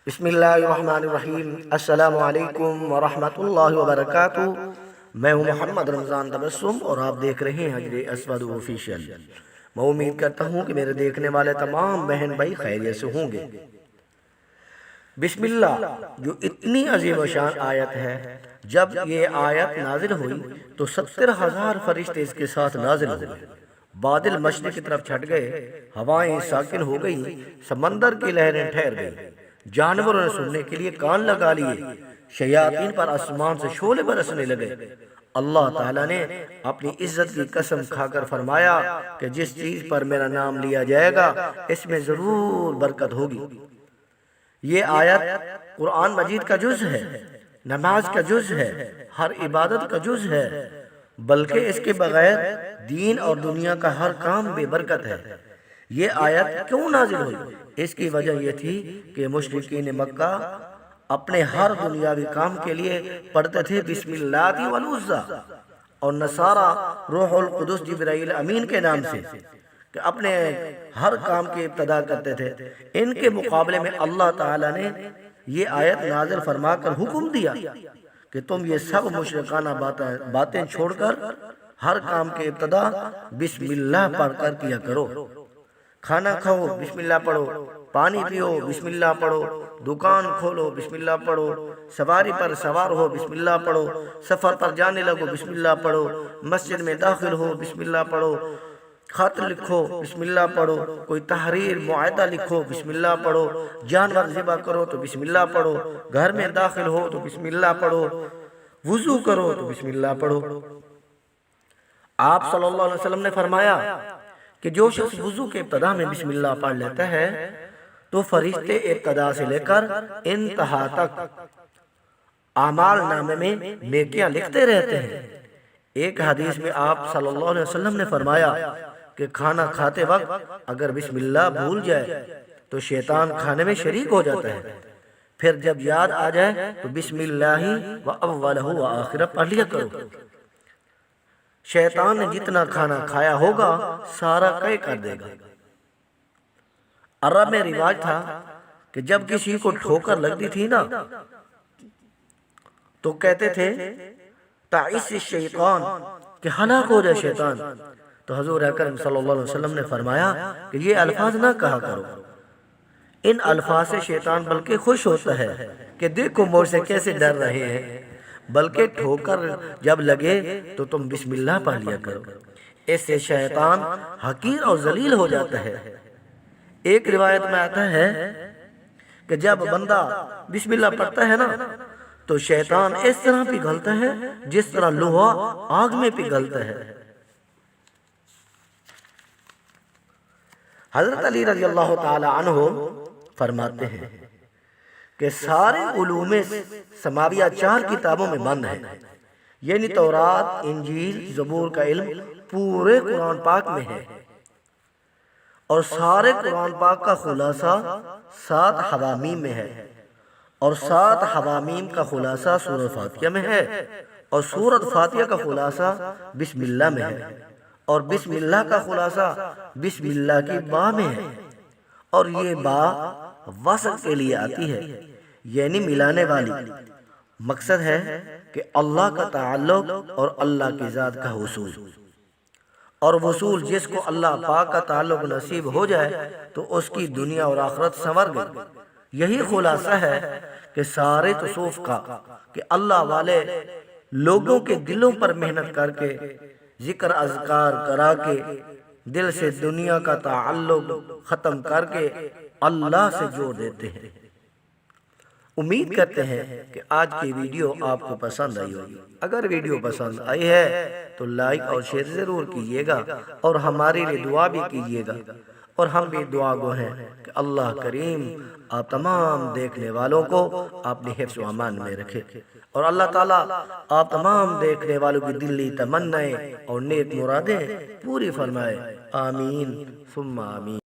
بسم اللہ الرحمن الرحیم۔ السلام علیکم ورحمۃ اللہ وبرکاتہ۔ میں ہوں محمد رمضان تبسم اور آپ دیکھ رہے ہیں حجر اسود آفیشیل۔ میں امید کرتا ہوں کہ میرے دیکھنے والے تمام بہن بھائی خیریت سے ہوں گے۔ بسم اللہ جو اتنی عظیم و شان آیت ہے، جب یہ آیت نازل ہوئی تو 70,000 فرشتے اس کے ساتھ نازل ہوئے۔ بادل مشرق کی طرف چھٹ گئے، ہوائیں ساکن ہو گئی، سمندر کی لہریں ٹھہر گئی، جانوروں نے سننے کے لیے کان لگا لیے، شیاطین پر آسمان سے شعلے برسنے لگے۔ اللہ تعالیٰ نے اپنی عزت کی قسم کھا کر فرمایا کہ جس چیز پر میرا نام لیا جائے گا اس میں ضرور برکت ہوگی۔ یہ آیت قرآن مجید کا جز ہے، نماز کا جز ہے، ہر عبادت کا جز ہے، بلکہ اس کے بغیر دین اور دنیا کا ہر کام بے برکت ہے۔ یہ آیت کیوں نازل ہوئی؟ اس کی وجہ یہ تھی کہ مشرکین مکہ اپنے ہر دنیاوی کام کے لیے پڑھتے تھے بسم اللہ والعزیٰ، اور نصارہ روح القدس جبرائیل امین کے نام سے کہ اپنے ہر کام کی ابتدا کرتے تھے۔ ان کے مقابلے میں اللہ تعالیٰ نے یہ آیت نازل فرما کر حکم دیا کہ تم یہ سب مشرکانہ باتیں چھوڑ کر ہر کام کی ابتدا بسم اللہ پڑھ کر کیا کرو۔ کھانا کھاؤ بسم اللہ پڑھو، پانی پیو بسم اللہ پڑھو، دکان کھولو بسم اللہ پڑھو، سواری پر سوار ہو بسم اللہ پڑھو، سفر پر جانے لگو بسم اللہ پڑھو، مسجد میں داخل ہو بسم اللہ پڑھو، خط لکھو بسم اللہ پڑھو، کوئی تحریر معاہدہ لکھو بسم اللہ پڑھو، جانور ذبح کرو تو بسم اللہ پڑھو، گھر میں داخل ہو تو بسم اللہ پڑھو، وضو کرو تو بسم اللہ پڑھو۔ آپ صلی اللہ علیہ وسلم نے فرمایا کہ جو شخص وضو کے ابتدا میں بسم اللہ پڑھ لیتا ہے تو فرشتے ابتدا سے لے کر انتہا تک اعمال نامے میں نیکیاں لکھتے رہتے ہیں۔ ایک حدیث میں آپ صلی اللہ علیہ وسلم نے فرمایا کہ کھانا کھاتے وقت اگر بسم اللہ بھول جائے تو شیطان کھانے میں شریک ہو جاتا ہے، پھر جب یاد آ جائے تو بسم اللہ و اولہ و آخرہ پڑھ لیا کرو۔ شیطان نے جتنا کھانا کھایا ہوگا سارا قے کر دے گا۔ عرب میں رواج تھا کہ جب کسی کو ٹھوکر لگتی تھی نا تو کہتے تھے تعیس الشیطان، کہ ہلاک ہو جائے شیطان۔ تو حضور اکرم صلی اللہ علیہ وسلم نے فرمایا کہ یہ الفاظ نہ کہا کرو، ان الفاظ سے شیطان بلکہ خوش ہوتا ہے کہ دیکھو مجھ سے کیسے ڈر رہے ہیں، بلکہ ٹھوکر جب لگے تو تم بسم اللہ پڑھ لیا کرو، اس سے شیطان حقیر اور ذلیل ہو جاتا ہے۔ ایک روایت میں آتا ہے کہ جب بندہ بسم اللہ پڑھتا ہے نا تو شیطان اس طرح پگھلتا ہے جس طرح لوہا آگ میں پگھلتا ہے۔ حضرت علی رضی اللہ تعالی عنہ فرماتے ہیں کہ سارے علوم سماویہ 4 کتابوں میں بند ہے، یعنی تورات، انجیل، زبور کا علم پورے قرآن پاک میں ہے، اور سارے قرآن پاک کا خلاصہ 7 حوامیم میں ہے، اور 7 حوامیم کا خلاصہ سورۃ فاتحہ میں ہے، اور سورۃ فاتحہ کا خلاصہ بسم اللہ میں ہے، اور بسم اللہ کا خلاصہ بسم اللہ کی با میں ہے، اور یہ با وصل کے لیے آتی ہے، یعنی ملانے والی۔ مقصد ہے کہ اللہ کا تعلق اور اللہ کی ذات کا حصول، اور وصول جس کو اللہ پاک کا تعلق نصیب ہو جائے تو اس کی دنیا اور آخرت سنور گئی۔ یہی خلاصہ ہے کہ سارے تصوف کا کہ اللہ والے لوگوں کے دلوں پر محنت کر کے ذکر اذکار کرا کے دل سے دنیا کا تعلق ختم کر کے اللہ سے جوڑ دیتے ہیں۔ امید کرتے ہیں کہ آج کی ویڈیو آپ کو پسند آئی ہوگی۔ اگر ویڈیو پسند آئی ہے تو لائک اور شیئر ضرور کیجیے گا، اور ہمارے لیے دعا بھی کیجیے گا، اور ہم بھی دعا گو ہیں کہ اللہ کریم آپ تمام دیکھنے والوں کو اپنی حفظ و امان میں رکھے، اور اللہ تعالیٰ آپ تمام دیکھنے والوں کی دلی تمنائیں اور نیک مرادیں پوری فرمائے۔ آمین ثم آمین۔